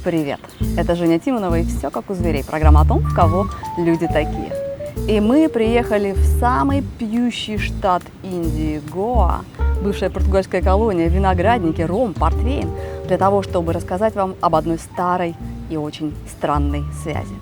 Привет! Это Женя Тимонова и «Все как у зверей» – программа о том, кого люди такие. И мы приехали в самый пьющий штат Индии – Гоа, бывшая португальская колония, виноградники, ром, портвейн, для того, чтобы рассказать вам об одной старой и очень странной связи.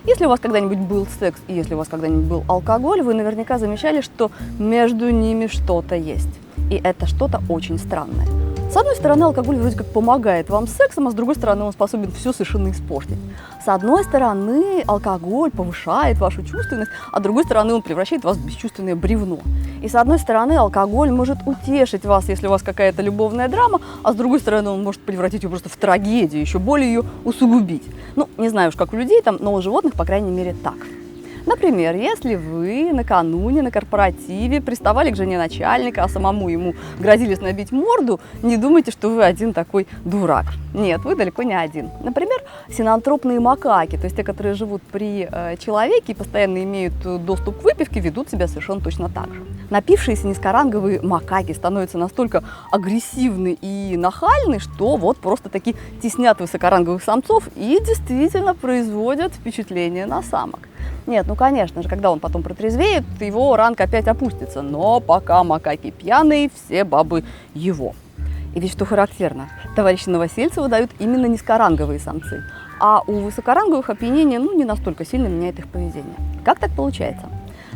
Если у вас когда-нибудь был секс и если у вас когда-нибудь был алкоголь, вы наверняка замечали, что между ними что-то есть. И это что-то очень странное. С одной стороны, алкоголь вроде как помогает вам с сексом, а с другой стороны, он способен все совершенно испортить. С одной стороны, алкоголь повышает вашу чувственность, а с другой стороны, он превращает вас в бесчувственное бревно. И с одной стороны, алкоголь может утешить вас, если у вас какая-то любовная драма, а с другой стороны, он может превратить ее просто в трагедию, еще более ее усугубить. Ну, не знаю уж, как у людей там, но у животных, по крайней мере, так. Например, если вы накануне на корпоративе приставали к жене начальника, а самому ему грозились набить морду, не думайте, что вы один такой дурак. Нет, вы далеко не один. Например, синантропные макаки, то есть те, которые живут при человеке и постоянно имеют доступ к выпивке, ведут себя совершенно точно так же. Напившиеся низкоранговые макаки становятся настолько агрессивны и нахальны, что вот просто таки теснят высокоранговых самцов и действительно производят впечатление на самок. Нет, ну конечно же, когда он потом протрезвеет, его ранг опять опустится. Но пока макаки пьяные, все бабы его. И ведь что характерно, товарища Новосельцева дают именно низкоранговые самцы. А у высокоранговых опьянение не настолько сильно меняет их поведение. Как так получается?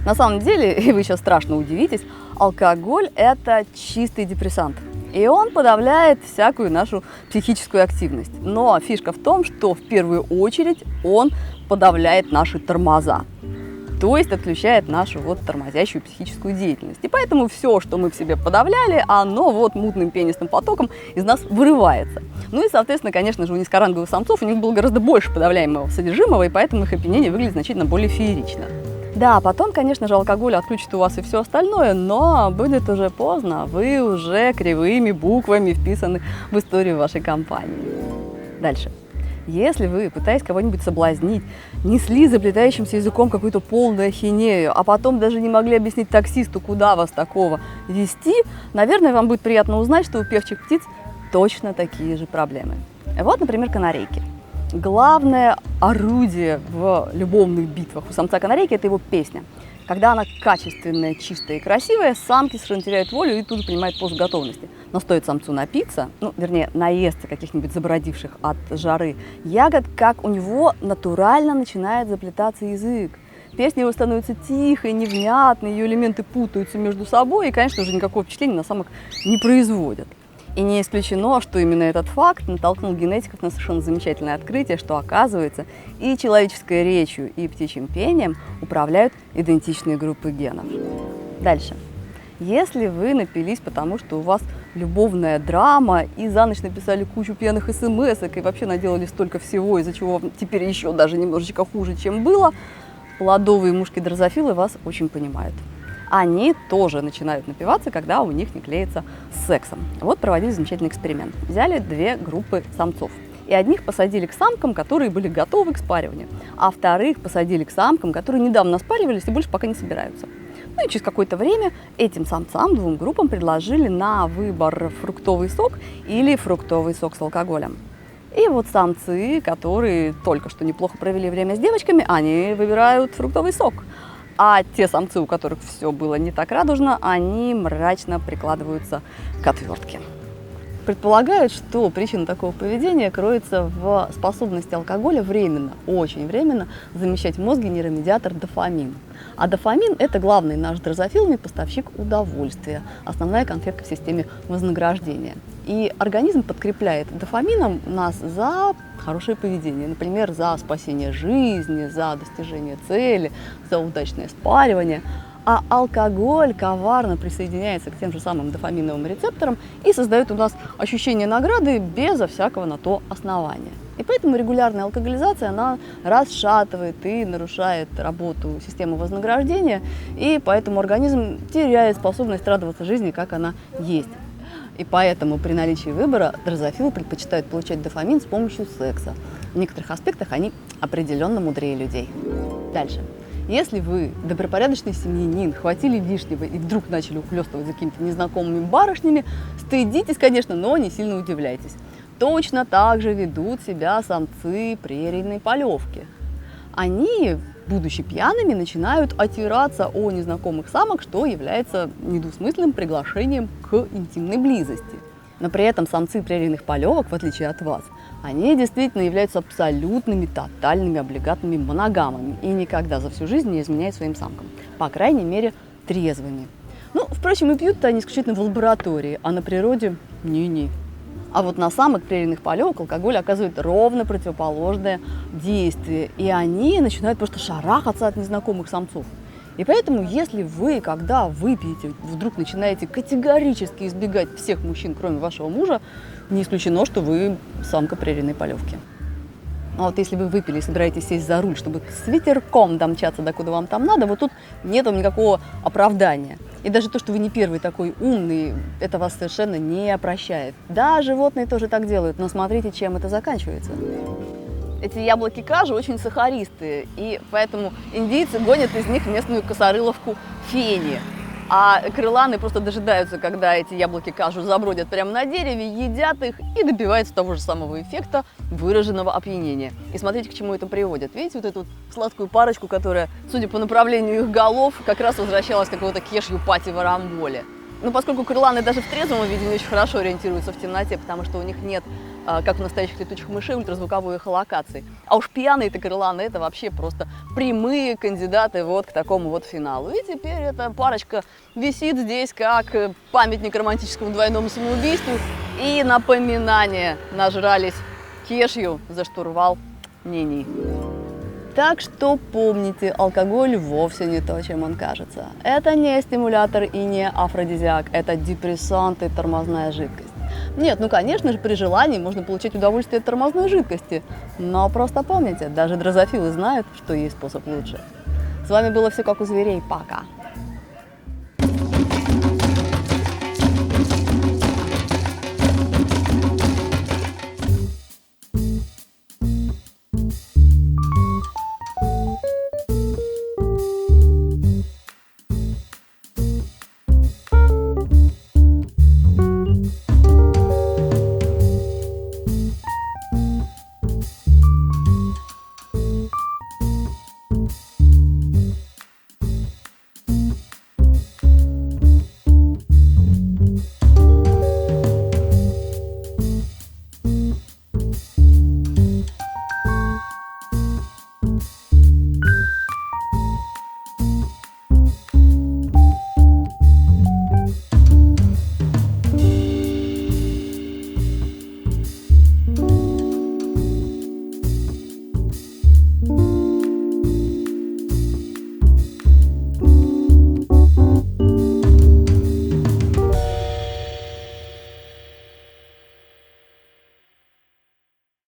На самом деле, и вы сейчас страшно удивитесь, алкоголь – это чистый депрессант. И он подавляет всякую нашу психическую активность. Но фишка в том, что в первую очередь он подавляет наши тормоза. То есть отключает нашу тормозящую психическую деятельность. И поэтому все, что мы в себе подавляли, оно мутным пенистым потоком из нас вырывается. Ну и, соответственно, конечно же, у низкоранговых самцов у них было гораздо больше подавляемого содержимого, и поэтому их опьянение выглядит значительно более феерично. Да, потом, конечно же, алкоголь отключит у вас и все остальное, но будет уже поздно, вы уже кривыми буквами вписаны в историю вашей компании. Дальше. Если вы, пытаясь кого-нибудь соблазнить, несли заплетающимся языком какую-то полную ахинею, а потом даже не могли объяснить таксисту, куда вас такого везти, наверное, вам будет приятно узнать, что у певчих птиц точно такие же проблемы. Вот, например, канарейки. Главное орудие в любовных битвах у самца канарейки – это его песня. Когда она качественная, чистая и красивая, самки совершенно теряют волю и тут же принимают позу готовности. Но стоит самцу напиться, наесться каких-нибудь забродивших от жары ягод, как у него натурально начинает заплетаться язык. Песня его становится тихой, невнятной, ее элементы путаются между собой и, конечно же, никакого впечатления на самок не производят. И не исключено, что именно этот факт натолкнул генетиков на совершенно замечательное открытие, что, оказывается, и человеческой речью, и птичьим пением управляют идентичные группы генов. Дальше. Если вы напились, потому что у вас любовная драма, и за ночь написали кучу пьяных смс-ок, и вообще наделали столько всего, из-за чего вам теперь еще даже немножечко хуже, чем было, плодовые мушки-дрозофилы вас очень понимают. Они тоже начинают напиваться, когда у них не клеится с сексом. Вот проводили замечательный эксперимент. Взяли две группы самцов. И одних посадили к самкам, которые были готовы к спариванию, а вторых посадили к самкам, которые недавно спаривались и больше пока не собираются. Ну и через какое-то время этим самцам, двум группам, предложили на выбор фруктовый сок или фруктовый сок с алкоголем. И вот самцы, которые только что неплохо провели время с девочками, они выбирают фруктовый сок. А те самцы, у которых все было не так радужно, они мрачно прикладываются к отвертке. Предполагают, что причина такого поведения кроется в способности алкоголя временно, очень временно замещать в мозге нейромедиатор дофамин. А дофамин – это главный наш дрозофильный поставщик удовольствия, основная конфетка в системе вознаграждения. И организм подкрепляет дофамином нас за хорошее поведение, например, за спасение жизни, за достижение цели, за удачное спаривание. А алкоголь коварно присоединяется к тем же самым дофаминовым рецепторам и создает у нас ощущение награды безо всякого на то основания. И поэтому регулярная алкоголизация, она расшатывает и нарушает работу системы вознаграждения, и поэтому организм теряет способность радоваться жизни, как она есть. И поэтому при наличии выбора дрозофилы предпочитают получать дофамин с помощью секса. В некоторых аспектах они определенно мудрее людей. Дальше. Если вы, добропорядочный семьянин, хватили лишнего и вдруг начали ухлёстывать за какими-то незнакомыми барышнями, стыдитесь, конечно, но не сильно удивляйтесь. точно так же ведут себя самцы прерийной полевки. Они, будучи пьяными, начинают отираться о незнакомых самок, что является недвусмысленным приглашением к интимной близости. Но при этом самцы прерийных полевок, в отличие от вас, они действительно являются абсолютными, тотальными, облигатными моногамами и никогда за всю жизнь не изменяют своим самкам. По крайней мере, трезвыми. Ну, впрочем, и пьют-то они исключительно в лаборатории, а на природе – не-не. А вот на самок прерийных полевок алкоголь оказывает ровно противоположное действие, и они начинают просто шарахаться от незнакомых самцов. И поэтому, если вы, когда выпьете, вдруг начинаете категорически избегать всех мужчин, кроме вашего мужа, не исключено, что вы самка прерийной полевки. А вот если вы выпили и собираетесь сесть за руль, чтобы с ветерком домчаться, докуда вам там надо, вот тут нет вам никакого оправдания. И даже то, что вы не первый такой умный, это вас совершенно не опрощает. Да, животные тоже так делают, но смотрите, чем это заканчивается. Эти яблоки кажу очень сахаристые, и поэтому индийцы гонят из них местную косорыловку фени. А крыланы просто дожидаются, когда эти яблоки кажу забродят прямо на дереве, едят их и добиваются того же самого эффекта выраженного опьянения. И смотрите, к чему это приводит. Видите вот эту сладкую парочку, которая, судя по направлению их голов, как раз возвращалась к какому-то кешью пати в Арамболе. Ну, поскольку крыланы даже в трезвом виде не очень хорошо ориентируются в темноте, потому что у них нет, как у настоящих летучих мышей, ультразвуковой эхолокации. А уж пьяные-то крыланы – это вообще просто прямые кандидаты вот к такому вот финалу. И теперь эта парочка висит здесь как памятник романтическому двойному самоубийству и напоминание: нажрались кешью за штурвал ни-ни. Так что помните, алкоголь вовсе не то, чем он кажется. Это не стимулятор и не афродизиак, это депрессант и тормозная жидкость. Нет, ну конечно же, при желании можно получить удовольствие от тормозной жидкости. Но просто помните, даже дрозофилы знают, что есть способ лучше. С вами было все как у зверей. Пока!